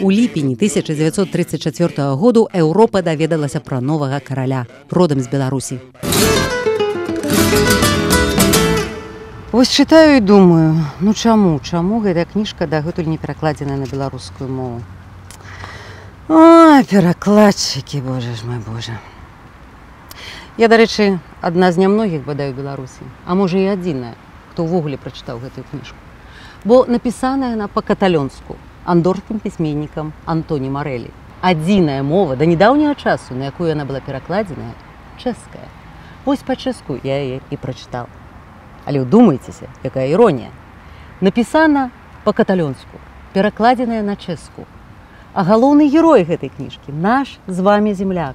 У ліпені 1934 году Еўропа даведалася пра новага караля, родам з Беларусі. Вось чытаю і думаю, ну чаму гэтая кніжка дагэтуль не перакладзеная на беларускую мову? Ой, перакладчыкі, боже ж мой боже. Я, дарэчы, адна з нямногіх, бадай, у Беларусі, а можа і адзіная, хто ўвогуле прачытаў гэтую кніжку. Бо напісаная яна па-каталёнску андорскім пісьменнікам Антоні Марэлі. Адзіная мова да нядаўняга часу, на якую яна была перакладзеная, чэшская. Вось па-чэшску я яе і прачытала. Але ўдумайцеся, якая іронія. Напісана па-каталёнску, перакладзеная на чэшску. А галоўны герой гэтай кніжкі – наш з вамі земляк,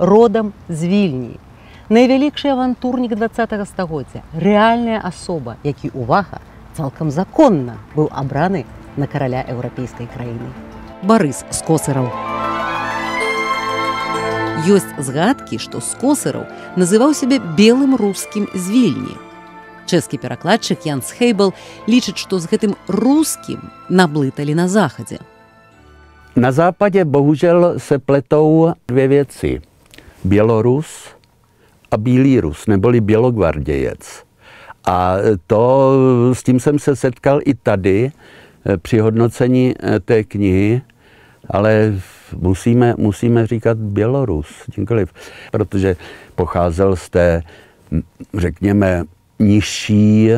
родам з Вільні. Найвялікшы авантурнік 20-го стагоддзя, рэальная асоба, які, увага, цалкам законна быў абраны на караля еўрапейскай краіны. Барыс Скосараў. Ёсць згадкі, што Скосараў называў сябе белым рускім з Вільні. Чэшскі перакладчык Янс Хейбл лічыць, што з гэтым рускім наблыталі на Захадзе. Na západě bohužel se pletou dvě věci. Bělorus a Bílý Rus, neboli bělogvardějec. A s tím jsem se setkal i tady při hodnocení té knihy, ale musíme říkat Bělorus, nikoliv, protože pocházel z té, řekněme, nižší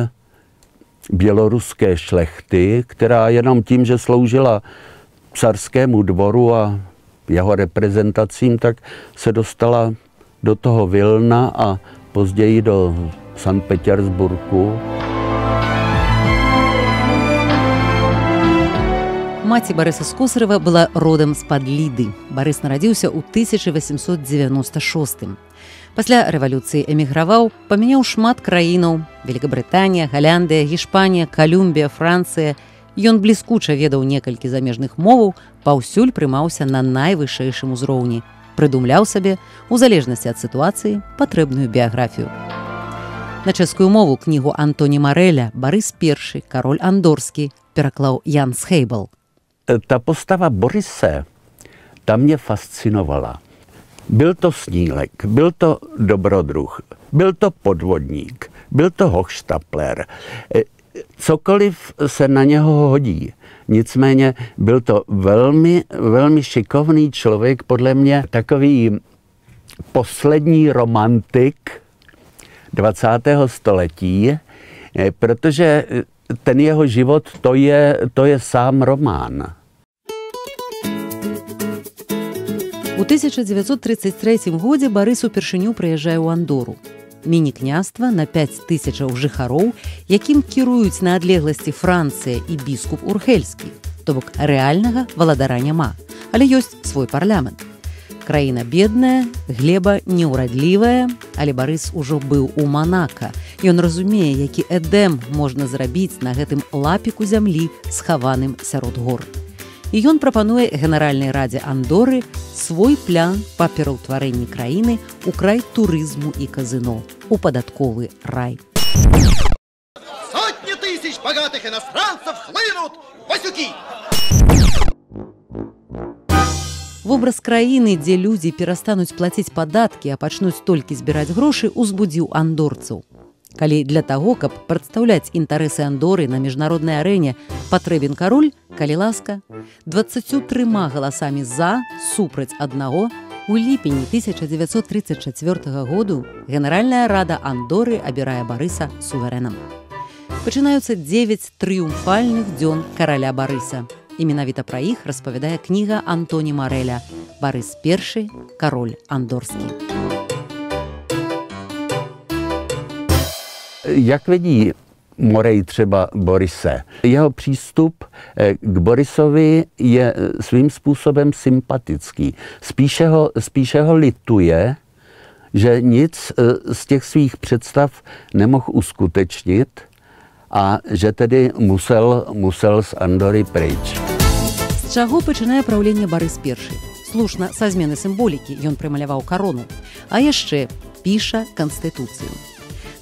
běloruské šlechty, která jenom tím, že sloužila carskému dvoru a jeho reprezentacím, tak se dostala do toho Vilna a později do Sankt Petersburgu. Маці Барыса Скосарава была родам з-пад Ліды. Барыс нарадзіўся ў 1896. Пасля рэвалюцыі эміграваў, памяняў шмат краінаў: Великабрытанія, Галяндыя, Гішпанія, Калумбія, Францыя. Ён бліскуча ведаў некалькі замежных моваў, паўсюль прымаўся на найвышэйшым узроўні, прыдумляў сабе, у залежнасці ад сітуацыі, патрэбную біяграфію. На чэшскую мову кнігу Антоні Марэля «Барыс I, король андорский» пераклаў Янс Хейбл. Ta postava Borise, ta mě fascinovala. Byl to snílek, byl to dobrodruh, byl to podvodník, byl to hochštapler. Cokoliv se na něho hodí. Nicméně byl to velmi, velmi šikovný člověk, podle mě takový poslední romantik 20. století, protože ten jeho život, to je sám román. У 1933 годзе Барыс упершыню прыязджае ў Андору. Міні-княства на 5000 жыхароў, якім кіруюць на адлегласці Францыя і біскуп Урхельскі. То бок рэальнага валадара няма, але ёсць свой парламент. Краіна бедная, глеба неўрадлівая, але Барыс ужо быў у Манака. Ён разумее, які эдэм можна зрабіць на гэтым лапіку зямлі, схаваным сярод гор. І ён прапануе Генеральнай радзе Андоры свой план па пераўтварэнні краіны ў край турызму і казино, у падатковы рай. Сотни тысяч богатых иностранцев хлынут в Васюки! Вобраз краіны, дзе людзі перастануць плаціць падаткі, а пачнуць толькі збіраць грошы, узбудзіў андорцаў. Калі для таго, каб прадстаўляць інтарэсы Андоры на міжнароднай арэне, патрэбен кароль, калі ласка, 23 галасамі за, супраць аднаго, у ліпені 1934 году Генеральная рада Андоры абірае Барыса суверэнам. Пачынаюцца 9 трыумфальных дзён караля Барыса. І менавіта пра іх распавядае кніга Антоні Марэля «Барыс I, король андорский». Jak vidí Morej třeba Borise? Jeho přístup k Borisovi je svým způsobem sympatický. Spíše ho lituje, že nic z těch svých představ nemohl uskutečnit a že tedy musel z Andory pryč. З чаго пачынае праўленне Барыс I? Слушна, са змены сімволікі ён прымаляваў карону, а яшчэ піша канстытуцыю.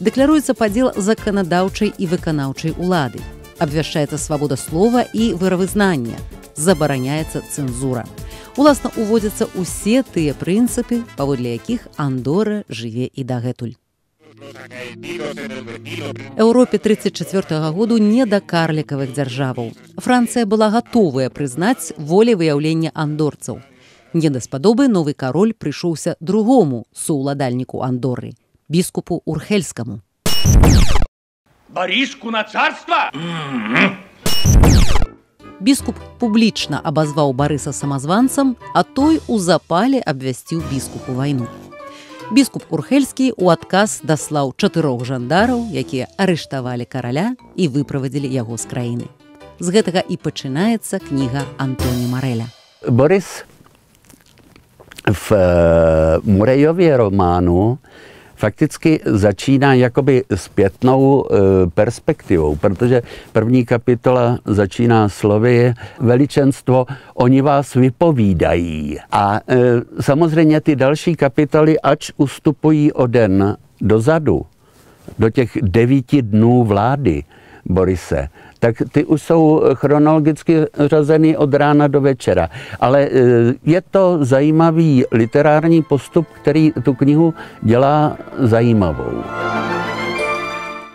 Дэкларуецца падзел заканадаўчай і выканаўчай улады. абвяшчаецца свабода слова і выравызнання, забараняецца цэнзура. Уласна, уводзяцца ўсе тыя прынцыпы, паводле якіх Андора жыве і дагэтуль. Еўропе 1934 году не да карлікавых дзяржаваў. Францыя была гатовая прызнаць волевыяўлення андорцаў. Не даспадобы новы кароль прыйшоўся другому суўладальніку Андоры, біскупу Урхельскаму. Бориску на царство? Біскуп публічна абазваў Барыса самазванцам, а той у запале абвясціў біскупу вайну. Біскуп Урхельскі ў адказ даслаў 4 жандараў, якія арыштавалі караля і выправадзілі яго з краіны. З гэтага і пачынаецца кніга Антоні Мареля. Boris v Murejově románu fakticky začíná jakoby zpětnou perspektivou, protože první kapitola začíná slovy veličenstvo, oni vás vypovídají. A samozřejmě ty další kapitoly, ač ustupují o den dozadu, do těch 9 dnů vlády Borise, tak ty už jsou chronologicky řazeny od rána do večera. Ale je to zajímavý literární postup, který tu knihu dělá zajímavou.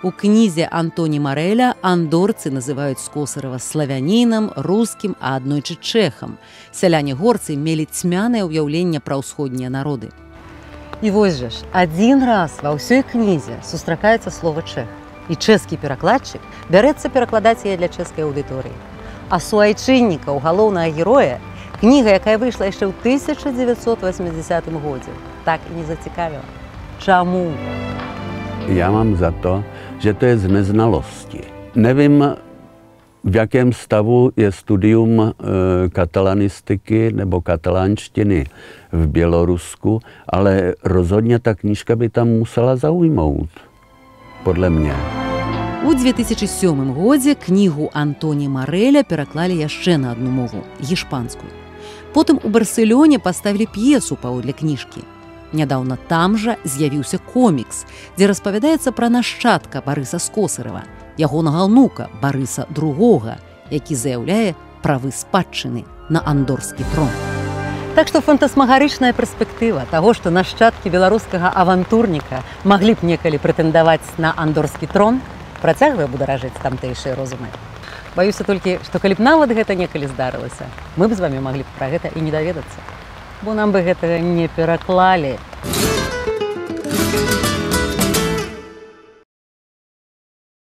У кнізе Антоні Мареля андорцы называюць Скосарава славянінам, рускім, а аднойчы чэхам. Сяляне-горцы мелі цьмянае ўяўленне пра ўсходнія народы. І вось жа ж, адзін раз ва ўсёй кнізе сустракаецца слова чэх. І чэшскі перакладчык бярэцца перакладаць яе для чэшскай аўдыторыі. А суайчыннікаў галоўнага героя кніга, якая выйшла яшчэ ў 1980 годзе, так і не зацікавіла. Чаму? Já mám za to, že to je z neznalosti. Nevím, v jakém stavu je studium katalanistiky nebo katalánštiny v Bělorusku, ale rozhodně ta knížka by tam musela zaujmout. Podle mě. У 2007 годзе кнігу Антоні Мареля пераклалі яшчэ на адну мову – гішпанскую. Потым у Барселоне паставілі п'есу паводле кніжкі. Нядаўна там жа з'явіўся комікс, дзе распавядаецца пра нашчадка Барыса Скосарава, ягонага ўнука Барыса II, які заяўляе правы спадчыны на андорскі трон. Так што фантасмагарычная перспектыва таго, што нашчадкі беларускага авантурніка маглі б некалі прэтэндаваць на андорскі трон, працягвае бударажыць тамтэйшыя розумы. Баюся толькі, што калі б нават гэта некалі здарылася, мы б з вамі маглі б пра гэта і не даведацца, бо нам бы гэтага не пераклалі.